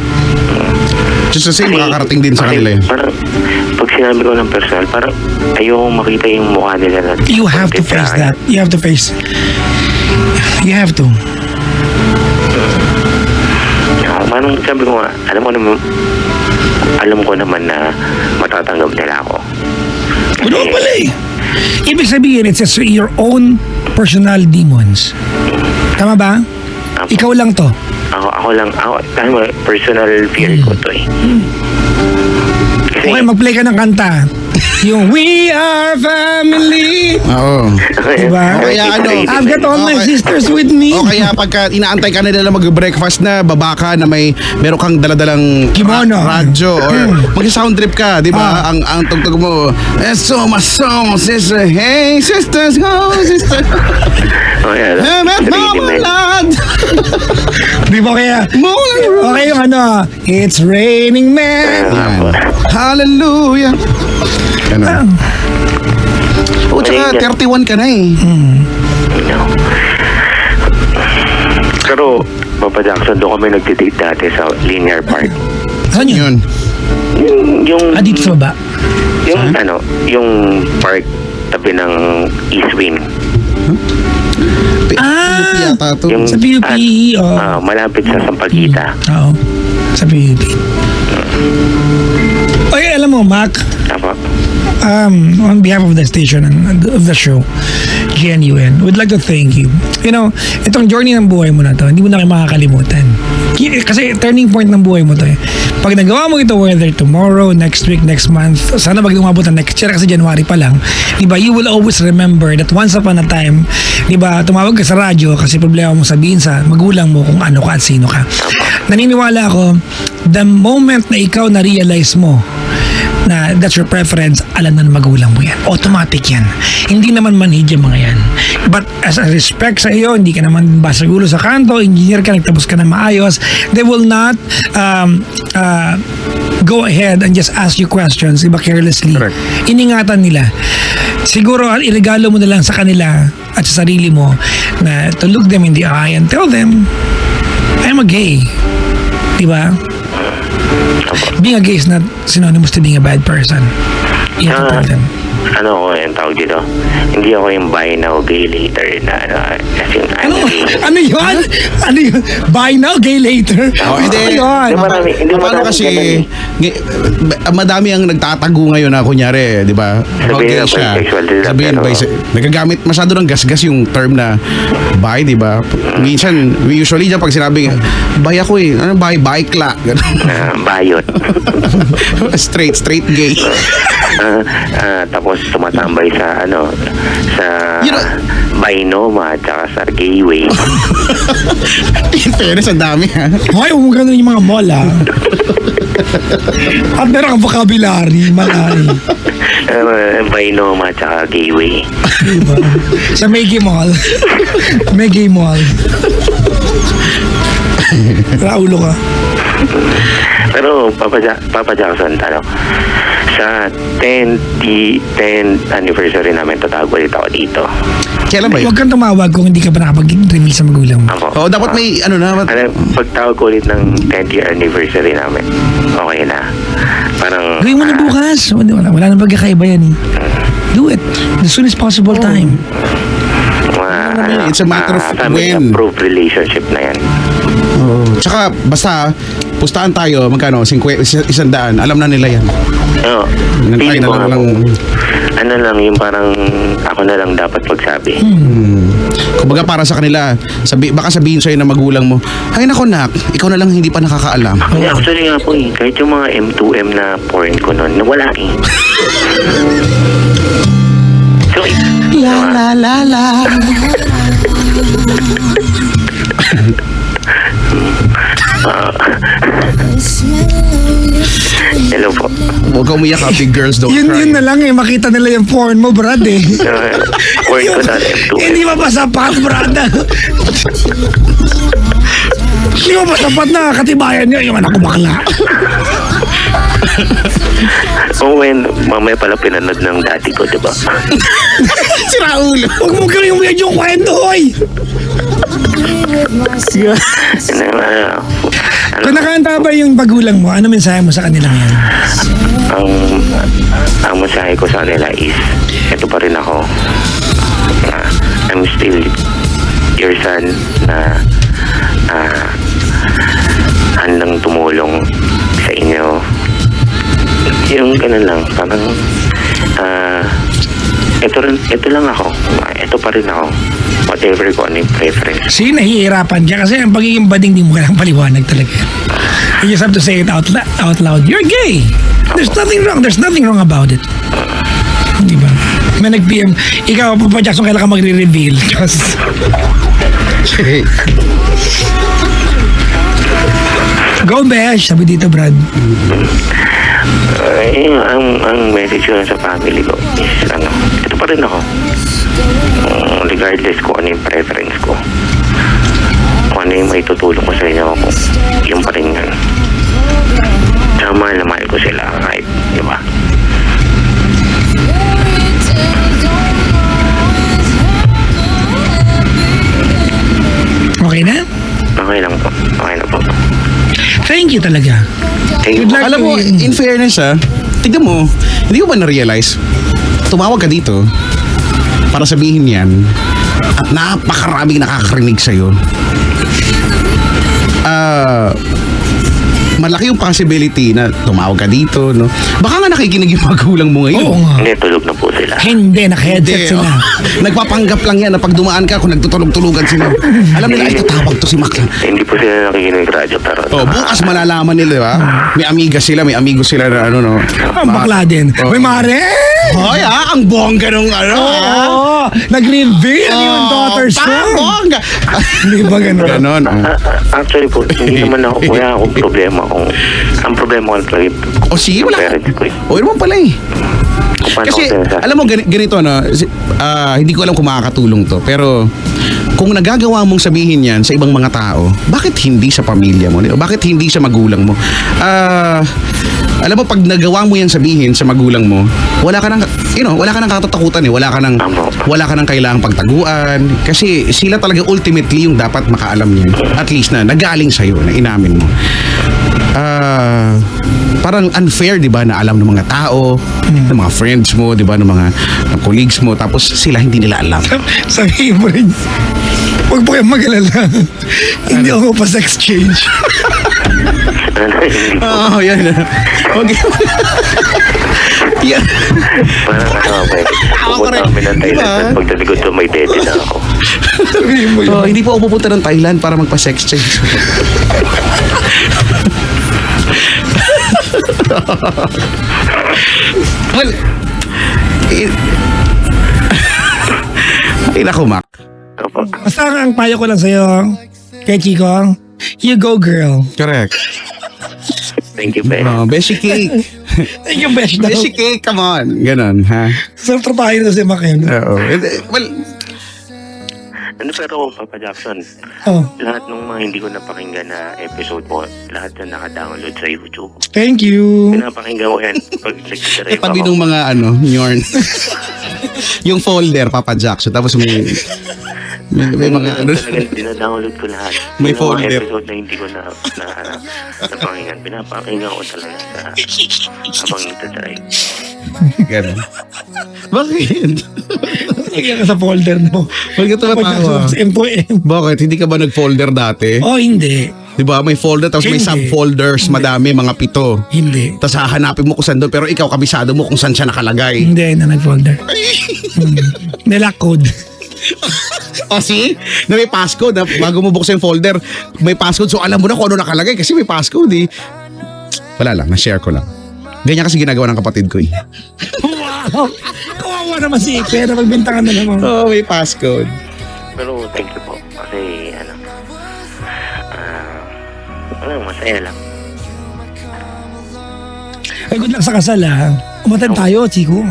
Just the same, makakarating din sa kanila. Parang, pag sinabi ko ng personal, parang ayoko makita yung mukha nila. You have to face that. You have to face. You have to. Parang sabi ko nga, alam ko naman na matatanggap nila ako. Ano pala eh? Ibig sabihin, it's just your own personal demons. Tama ba? Ikaw lang to. Ako lang, personal fear ko to eh. Kasi, Okay, mag-play ka ng kanta. Yung We Are Family. Oo. Diba? Kaya ano, I've got all my Okay. sisters with me. O kaya pagka inaantay ka na nila mag-breakfast na, baba ka na meron kang daladalang Kimono. radyo or mag-sound trip ka, di ba? Ang tugtog mo, my song, sister, hey, sisters, go, sister. Oh, yeah. Hemet Really, man. mamalad. Di ba kaya? Okay yung ano, It's Raining Man. Hallelujah. Ano? O, tsaka 31 ka na eh. No. Pero, Papa Jackson, doon kami nagtitake dati sa Linear Park. Saan yun? Yun. Yung, Dito sa baba. yung ano, yung park tabi ng East Wing. PUP yata to. Yung, Sa PUP, malapit sa Sampaguita. Oo. Sa PUP. Oy, alam mo, Mac, Tama? on behalf of the station and of the show, GNUN, would like to thank you. You know, itong journey ng buhay mo na to, hindi mo na kayo makakalimutan. Kasi turning point ng buhay mo to eh. Pag nagawa mo ito, whether tomorrow, next week, next month, sana pag umabot ng next year kasi January pa lang, di ba, you will always remember that once upon a time, di ba, tumawag ka sa radyo kasi problema mo sabihin sa magulang mo kung ano ka at sino ka. Naniniwala ako, the moment na ikaw na-realize mo na that's your preference, alam na ng magulang mo yan. Automatic yan. Hindi naman manhid yung mga yan. But as a respect sa iyo, hindi ka naman basagulo sa kanto, engineer ka, nagtapos ka na maayos, they will not go ahead and just ask you questions, iba carelessly. Correct. Iningatan nila. Siguro, iregalo mo na lang sa kanila at sa sarili mo na to look them in the eye and tell them, I'm a gay. Diba? Being a gay is not synonymous to being a bad person. You have to tell them. Ano ko yung tawag dito? Hindi ako yung buy now, gay later na ano. As in, I'm Ano? gay. Ano yun? Ano yun? Buy now, gay later? Oh, hindi. Ano yun? Hindi Paano marami kasi ganun madami ang nagtatago ngayon na kunyari, di ba? Sabihin na bisexual sila, Sabihin pero- nagagamit masyado ng gasgas yung term na bi, di ba? Minsan, usually dyan pag sinabi, bi ako eh. Ano bi? Bikla. Bayot. straight gay. Tapos tumatambay sa ano sa You know- Binoma at saka sa Gayway. In fairness, ang dami ha. Ay, huwag ganun yung mga mall, ah. At meron kang vocabulary, malay. Binoma at saka Gayway. Diba? Sa Megay Mall. Megay Mall. Raulo ka. Pero Papa Jackson, ano, sa 10th anniversary namin, tatawag ulit ako dito. Kailan ba yun? Huwag kang tumawag kung hindi ka pa nakapag-reveal sa magulang mo. Ako. Oh, dapat may ano na. Pagtawag ko ulit ng 10th year anniversary namin, okay na. Parang... Gawin mo na bukas. Wala nang pagkakaiba yan eh. Do it. The soonest possible time. It's a matter of family when. approved relationship na yan. Oh. Tsaka, basta, pustahan tayo, magkano, 100, alam na nila yan. Oo. Nantay Feeling na ko lang. ano lang, yung parang ako na lang dapat magsabi. Kumbaga para sa kanila, baka sabihin sa'yo na magulang mo, ay nako nak, ikaw na lang hindi pa nakakaalam. Actually nga po eh, kahit yung mga M2M na porn ko nun, nawala eh. So, La la la. hello po. Huwag ka umiyak ha, big girls don't Yun cry. na lang eh. Makita nila yung porn mo, Brad eh. Porn ko na M2M. Hindi mo pa sapat, Brad. Hindi mo pa sapat na katibayan niya yung anak ko bakla. Oh, when mamaya pala pinanood ng dati ko, di ba? Si Raul. Huwag mo gawin yung weird yung kwento, oy! Kung nakanta ba yung bagulang mo, ano mensahe mo sa kanila ngayon? Ang mensahe ko sa kanila is, ito pa rin ako. I'm still your son na handang tumulong sa inyo. Yung ganun lang, parang ito lang ako. Ito pa rin ako. Whatever ko ano yung preference. See, nahihirapan ka kasi ang pagiging bading di mo kailangang paliwanag talaga. You just have to say it out loud. You're gay. There's nothing wrong. There's nothing wrong about it. May nag-PM, ikaw, Papa Jackson, kailan ka magre-reveal? Just... Go, Besh! Sabi dito, Brad. Ang message ko sa family ko is, ito pa rin ako. Regardless kung ano yung preference ko. Kung ano yung may tutulong ko sa inyo ako, yung pa rin yan. Tsaka mahal na mahal ko sila kahit, di ba? Okay na? Okay lang po. Okay na po. Thank you talaga. Thank you Good po. luck. Alam mo, in fairness tignan mo, hindi ko ba na-realize, tumawag ka dito para sabihin yan at napakaraming nakakarinig sa'yo. Malaki yung possibility na tumawag ka dito, no? Baka nga nakikinig yung magulang mo ngayon. Oo nga. Hindi, tulog na po sila. Hindi, naka-headset Hindi, sila. Nagpapanggap lang yan na pag dumaan ka kung nagtutulog-tulugan sila. Alam nila, ay tatawag to si Mac. Hindi po sila nakikinig radyo, pero... Bukas malalaman nila, di ba? May amiga sila, may amigo sila na ano, no? Ang bakla din. Oo. May mare! Hoy, ang bongga nung ano, Oo! Nag-reveal yung daughters ko. Bongga! Hindi ba ganun? Ganon, Actually po, hindi naman ako, wala akong problema kung... Ang problema ko lang O sige, wala. parents ko eh. O, yun naman pala eh. Kung paano Kasi, ko sinasabi. alam mo, ganito, no? Hindi ko alam kung makakatulong to. Pero, kung nagagawa mong sabihin yan sa ibang mga tao, bakit hindi sa pamilya mo? Bakit hindi sa magulang mo? Alam mo, pag nagawa mo yan sabihin sa magulang mo, wala ka nang, wala ka nang katatakutan eh. Wala ka nang kailangang pagtaguan. Kasi sila talaga ultimately yung dapat makaalam niyan. At least na nagaling sa'yo, na inamin mo. Parang unfair, di ba, na alam ng mga tao, ng mga friends mo, di ba, ng mga colleagues mo, tapos sila hindi nila alam. Sabihin mo rin, huwag po kayong mag-alala. Hindi ako pa sa exchange. Hindi po. Oo, yan. Okay. Yan. Parang pupunta kami ng Thailand at pagdating ko may dede na ako. Sabihin mo yun. Hindi po ako pupunta ng Thailand para magpa-sex change. Well, ay naku, Mac. Opo. Basta ang payo ko lang sa'yo, kay Chico, you go girl. Correct. Thank you, Ben. Beshi cake. Thank you, Besh. Beshi cake, come on. Ganon, ha? Sa trapahin na si Makin. Oo. Well, Pero Papa Jackson, Oh, lahat ng mga hindi ko napakinggan na episode mo, lahat na naka-download sa YouTube. thank you. Pinapakinggan ko yan pag nagsiserve tabi ako. ng mga yarn. Yung folder, Papa Jackson. Tapos may mga Talagang dinadownload ko lahat. May Yung mga folder. episode na hindi ko napakinggan. Pinapakinggan ko talaga habang nagdadrive. Ganon. Bakit? Lagyan ka sa folder mo. Bakit ka tumatawa? Sa M2M. Bakit? Hindi ka ba nag-folder dati? Oh, hindi. Di ba? May folder tapos may Hindi. subfolders. Madami, mga 7. Hindi. Tapos hahanapin mo kung saan doon. Pero ikaw, kabisado mo kung saan siya nakalagay. Hindi na nag-folder. Nilock code. O see? Na may passcode. Bago mo buksan yung folder, may passcode. So alam mo na kung ano nakalagay kasi may passcode eh. Wala lang, na-share ko lang. Ganyan kasi ginagawa ng kapatid ko eh. Wow! Kawawa naman si Ipe na magbintangan na naman. Oo, may passcode. Pero thank you po. Kasi masaya lang. Ay, good luck sa kasal ha. Umatan tayo, Chico.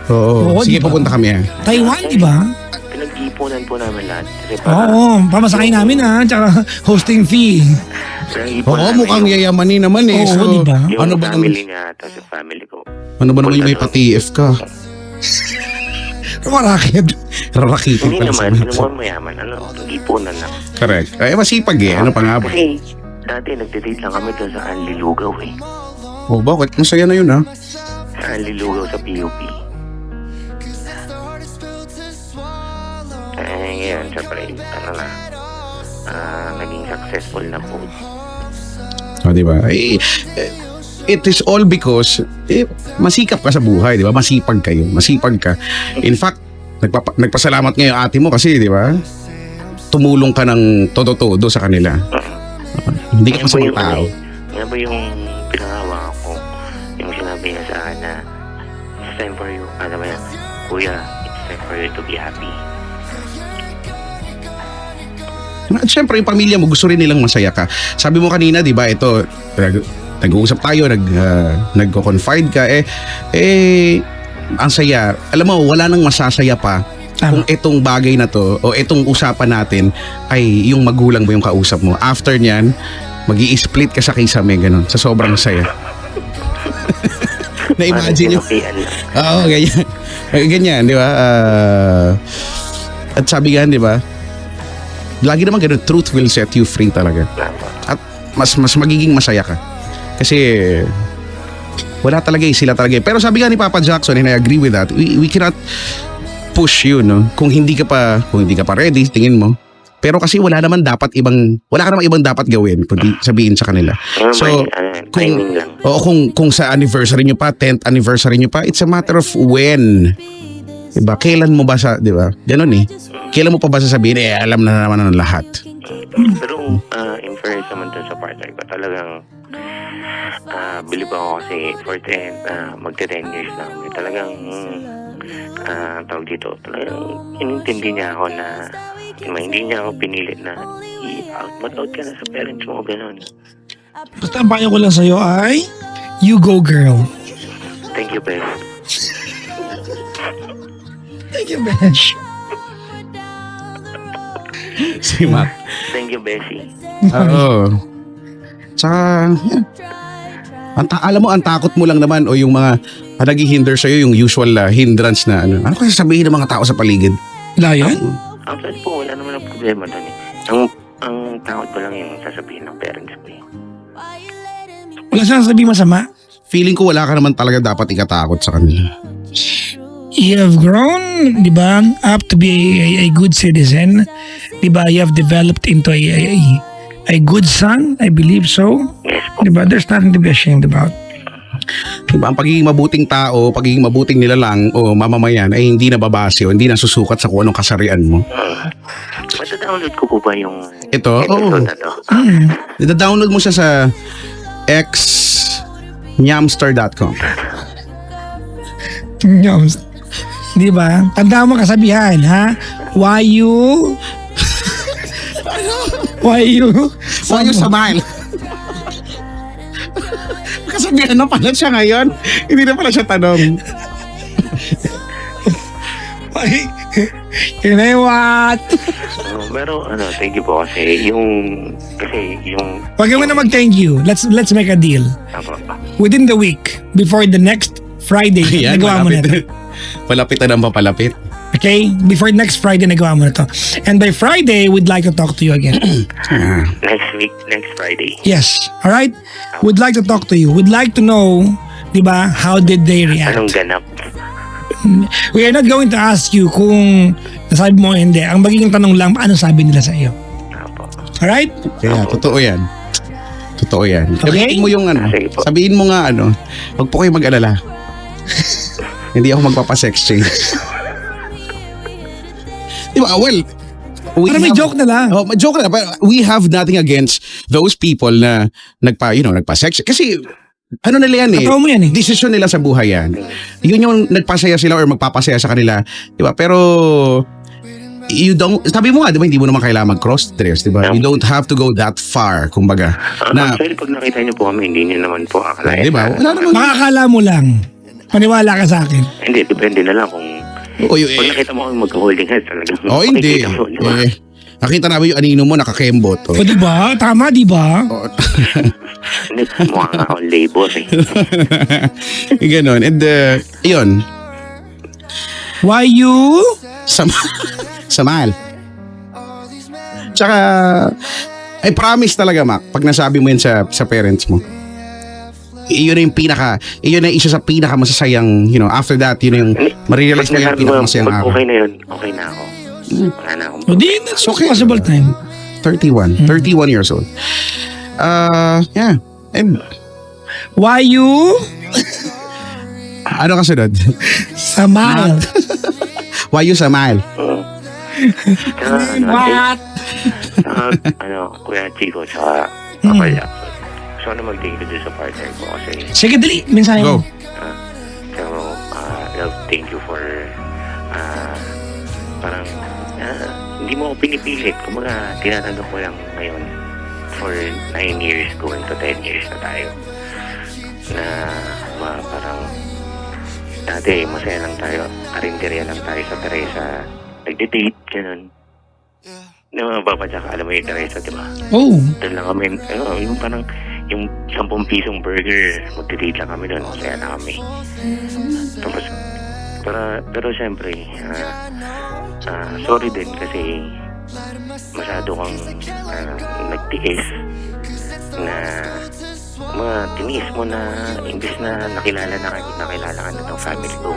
Oo. Oo, Sige, diba? pupunta kami ah. Taiwan, di ba? Pinag-ipunan po namin lahat. Kasi Oo, pamasakay namin ha. Tsaka hosting fee. pinag-ipunan Oo, namin mukhang yung- yayamanin naman eh. Oo, So, diba? Yung ano ba naman? family niya at sa family ko. Ano ba naman yung may pa-TF ka? Rumarakit. Rarakitin Hindi pa naman, sa hindi naman mayaman. Nag-ipunan lang. Correct. Ay, masipag eh. Ano pa nga ba? Kasi dati nagde-date lang kami doon sa Anlilugaw eh. Oh, bakit? Masaya na yun ah. Sa Anlilugaw sa PUP. Ngayon, syempre, naging successful na po. O, di ba? It is all because masikap ka sa buhay, di ba? Masipag kayo. Masipag ka. In fact, nagpasalamat ngayon ate mo kasi, di ba? Tumulong ka ng todo-todo sa kanila. Hindi ka masamang tao. Yan ba yung pinangawa ko? Yung sinabi niya sa akin na it's time for you. Ano ba yan? Kuya, At syempre, yung pamilya mo, gusto rin nilang masaya ka. Sabi mo kanina, di ba, ito, nag-uusap tayo, nagko-confide ka, ang saya. Alam mo, wala nang masasaya pa kung itong bagay na to o itong usapan natin ay yung magulang mo yung kausap mo. After nyan, mag-i-split ka sa kisame, ganun. Sa sobrang saya. Na-imagine nyo? Oo, ganyan. Ganyan, di ba? At sabi nga, di ba? Lagi naman ganun, truth will set you free talaga. At mas magiging masaya ka. Kasi wala talaga sila talaga. Pero sabi nga ni Papa Jackson, and I agree with that, we cannot push you, no? Kung hindi ka pa ready, tingin mo. Pero kasi wala ka namang ibang dapat gawin kundi sabihin sa kanila. So, kung sa anniversary nyo pa, 10th anniversary nyo pa, it's a matter of when. Diba? Kailan mo ba di ba? Ganun eh. Kailan mo pa ba sasabihin, alam na naman ng lahat. Pero in fairness naman dun sa partner ko, talagang believe ako kasi for 10, magte-10 years na. Talagang tawag dito, talagang inintindi niya ako na hindi niya ako pinilit na mag-out ka na sa parents mo, gano'n. Basta ang payo ko lang sa'yo ay, you go girl. Thank you, Beth. Thank you, Besh. Si Mac. Thank you, Bessie. Oo. Tsaka, yan. Alam mo, ang takot mo lang naman o yung mga naghihinder sa'yo, yung usual hindrance na ano kasi sabihin ng mga tao sa paligid? Wala yan? Actually po, wala naman ang problema doon eh. Ang takot ko lang yung sasabihin ng parents ko eh. Wala siyang sabihin masama? Feeling ko wala ka naman talaga dapat ikatakot sa kanila. You have grown, di ba, up to be a good citizen. Di ba, you have developed into a good son, I believe so. Yes po. Di ba, there's nothing to be ashamed about. Diba, ang pagiging mabuting tao, pagiging mabuting nilalang o mamamayan ay hindi nababase o hindi nasusukat sa kung anong kasarian mo. Mata-download ko po ba yung Ito? episode na to? Ida-download mo siya sa xnyamster.com. Di ba? Tanda mo kasabihan, ha? Why you smile? Kasabihan na pala siya ngayon. Hindi na pala siya tanong. You know what? Pero thank you po kasi yung Wag mo na mag-thank you. Let's make a deal. Within the week, before the next Friday, nagawa mo na ito. Palapit na ng papalapit. Okay? Before next Friday, nagawa mo na ito. And by Friday, we'd like to talk to you again. next Friday. Yes. Alright? We'd like to talk to you. We'd like to know, di ba, how did they react? Anong ganap? We are not going to ask you kung nasabi mo o hindi. Ang magiging tanong lang, ano sabi nila sa iyo? Apo. Alright? Kaya, totoo yan. Totoo yan. Okay. Sabihin mo yung Sige po. sabihin mo nga huwag po kayo mag-alala. Hindi ako magpapasex change. Di ba? Well, Para may joke na lang. Oh, joke na. But we have nothing against those people na nagpa-sex. Kasi ano nila yan eh. Totoo mo yan eh. Desisyon nila sa buhay yan. Yun yung nagpasaya sila or magpapasaya sa kanila. Di ba? Pero sabi mo nga, di ba, hindi mo naman kailangan mag-cross-dress, di ba? You don't have to go that far, kumbaga. Actually, pag nakita niyo po kami, hindi niyo naman po akalain. Di ba? Wala naman. Makakala mo lang. Maniwala ka sa akin. Hindi, depende na lang kung pag nakita mo kami mag-holding hands talaga. Hindi. Makikita mo, di ba? Nakita namin yung anino mo, nakakembot. O di ba? Tama, di ba? Hindi, mukha nga akong labor eh. Ganon. And yun. Why you? Samal. Tsaka, I promise talaga, Mac, pag nasabi mo yun sa parents mo, iyon na yung iyon na isa sa pinaka masasayang, after that, yun na yung, marirealize mo yung pinaka masayang araw. Okay na yun. Okay na ako. Wala na akong O di, that's okay. Possible time. 31 years old. Yeah. And, Why you? ano kasunod? Samal. Why you smile? What? Kuya Chico sa Papaya. So, mag-thank you sa partner ko kasi Sige, dali. Minsan Go. mo. love, thank you for parang hindi mo ako pinipilit. Kumbaga, tinatanggap ko lang ngayon for 9 years, going to 10 years na tayo. Na parang dati masaya lang tayo, karinderya lang tayo sa Teresa, nagde-date, ganun. Na mga bapadyak, alam mo yung Teresa, di ba? Oh. Doon lang kami, yung parang yung 10 pisong burger, magde-date lang kami doon, masaya na kami. Tapos, pero syempre, sorry din kasi masyado kang nagtiis na tinis mo na imbis na nakilala ka na ng family ko,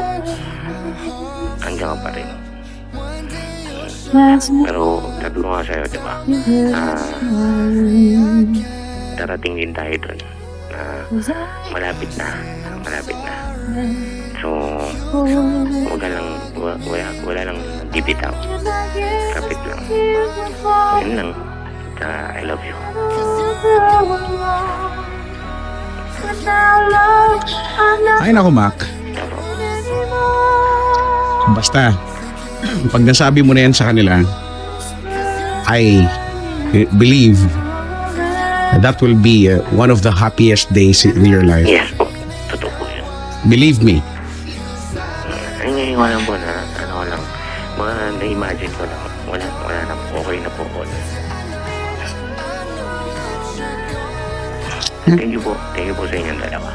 hanggang ka pa rin. Pero sabi ko nga sa'yo, diba, darating din tayo dun na malapit na. So wala lang bibitaw, kapit lang, yun lang. I love you. Ay nako, Mac. Basta, pag nasabi mo na yan sa kanila, I believe that will be one of the happiest days in your life. Yes po, totoo po yun. Believe me. Ay, ngayon ko lang po na mga na-imagine ko lang, wala na po, okay na po ako. Thank you po sa inyong dalawa.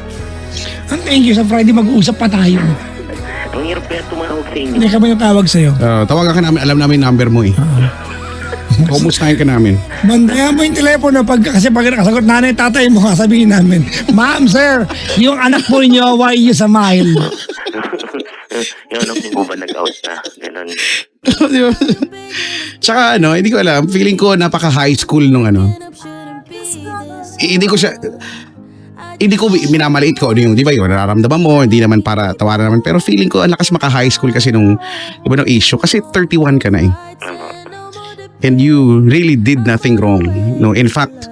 Thank you. Sa Friday mag-uusap pa tayo. Ang hirap kaya tumawag sa inyo. Hindi kami natawag sa'yo. Tawagan ka namin, alam namin number mo eh. Kumustahin ka namin. Bandayan mo yung telepono kasi pag nakasagot nanay, tatay mo, sabihin namin, Ma'am, sir, yung anak po niyo, why you smile? Yung anak mo ba nag-out na? Ganun. Tsaka hindi ko alam, feeling ko napaka-high school nung hindi ko minamaliit ko yung, di ba, yung nararamdaman mo, hindi naman para tawaran naman, pero feeling ko ang lakas maka-high school kasi nung issue, kasi 31 ka na eh. And you really did nothing wrong. No, in fact,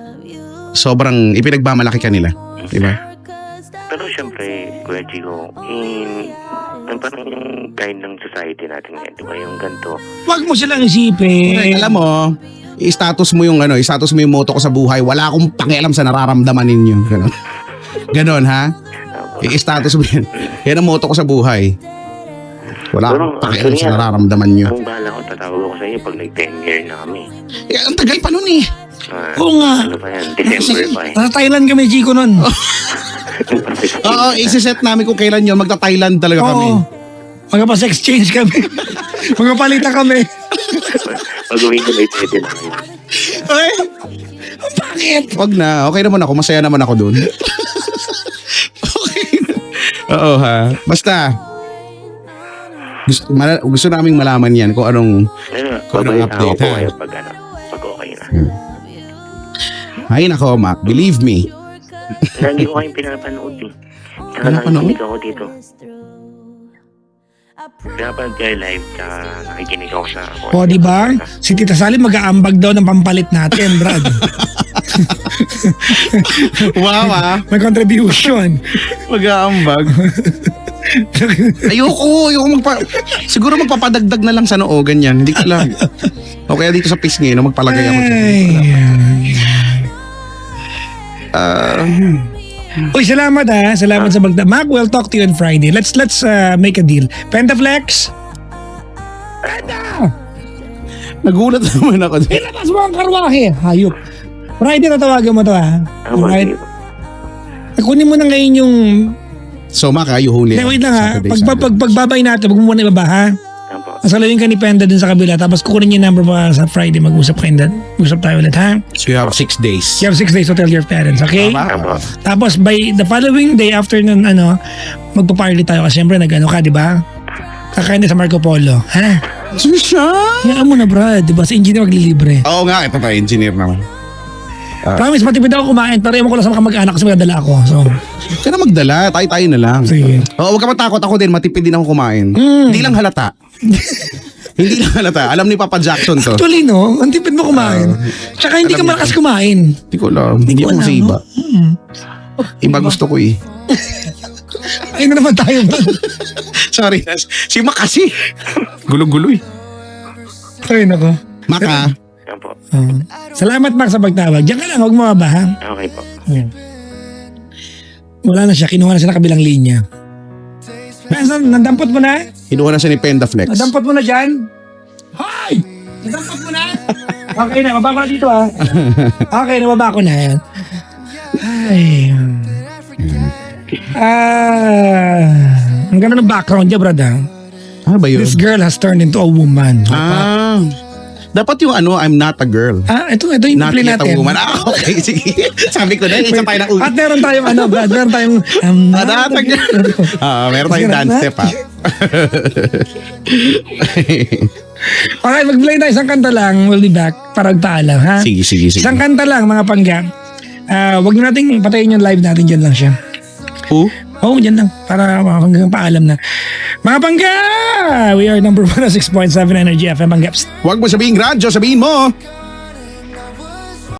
sobrang ipinagmamalaki ka nila, di ba? Pero syempre, Kuya Chico, parang yung kind ng society natin ngayon, di ba, yung ganito. Huwag mo silang isipin. Alam mo, i-status mo yung motto ko sa buhay, wala akong pakialam sa nararamdaman ninyo. Ganon. Ganon, ha? I-status mo yan. Yan ang motto ko sa buhay. Wala akong pakialam sa nararamdaman nyo. Ang bahala ko, tatawag ako sa inyo pag nag-10 year na kami. Ang tagal pa nun eh. Oo nga. Ano pa yan? December pa eh. Nasa Thailand kami, Chico, nun. Oo, isi-set namin kung kailan yun. Magta-Thailand talaga kami. Oo. Magpa-exchange kami. Magpapalitan kami. Pag-uwi ko, may pwede na kayo. Ay, bakit? Wag na. Okay naman ako. Masaya naman ako dun. Okay. Oo ha. Basta. Gusto naming malaman yan kung anong update. Ako kayo pag okay na. Ay nako, Mac. Believe me. Lagi ko kayong pinapanood eh. Tsaka Pinapanood? nakikinig ako dito. Pinapanood kayo live, tsaka nakikinig ako sa... O, di ba? Si Tita Sally mag-aambag daw ng pampalit natin, Brad. Wow ah. May contribution. Mag-aambag. Ayoko siguro magpapadagdag na lang sa noo, ganyan. Hindi ko lang. O kaya dito sa pisngi, magpalagay ako. Uy, salamat ha. Salamat sa Mac, we'll talk to you on Friday. Let's make a deal. Pentaflex? Nagulat naman ako. Ilabas mo ang karwahe. Hayop. Friday na tawagan mo to ha. Okay. Kunin mo na ngayon yung... So Mac, you huli. Wait lang ha. Pagbabay natin, wag mo muna ibaba ha. Masalawin ka ni Penda dun sa kabila, tapos kukunin yung number mo sa Friday, mag-usap kayo. Usap tayo ulit ha. So you have 6 days. You have 6 days to tell your parents, okay? Tama. Tapos by the following day after nun, magpa-party tayo kasi syempre nag-ano ka, di ba? Kakain na sa Marco Polo, ha? Susha! Yan mo na, Brad, di ba? Sa engineer maglilibre. Oo nga, ito pa, engineer naman. Promise, matipid ako kumain, pero ewan ko lang sa mga kamag-anak kasi magdala ako. So, Kaya na magdala, tayo na lang. sige. Oo, huwag ka matakot, ako din, matipid din ako kumain. Hindi lang halata. Hindi lang halata. Alam ni Papa Jackson to. Actually, no? Ang tipid mo kumain. Tsaka hindi ka malakas kumain. Hindi ko alam. Hindi ako sa iba. Iba gusto ko eh. Ayun na naman tayo, Brad. Sorry. Si Mac kasi. Gulo-gulo eh. Ay, nako. Maka. Yan po. Salamat, Mac, sa pagtawag. Diyan ka lang, huwag mo ba, ha? Okay po. Ayan. Wala na siya, kinuha na siya na kabilang linya. Benson, nadampot mo na? Kinuha na siya ni Pendaflex. Nadampot mo na dyan? Hoy! Nadampot mo na? Okay na, baba ko na dito, ha? Okay, nababa ko na. Ay. Ang ganda ng background niya, brad, ha? Ano ba yun? This girl has turned into a woman. Dapat yung I'm not a girl. Ito yung Not play yet a natin. woman. Okay, sige. Sabi ko na, isa tayo ng ulit. At meron tayong Brad, meron tayong Not a girl. Meron tayong dance step, ha? Okay, mag-play tayo isang kanta lang. We'll be back para magpaalam, ha? Sige. Isang kanta lang, mga pangga. Huwag nyo natin patayin yung live natin. Dyan lang siya. Oo, dyan lang. Para hanggang paalam na. Mga pangga! We are number 106.7 Energy FM. Pangga. Huwag mo sabihin radyo, sabihin mo.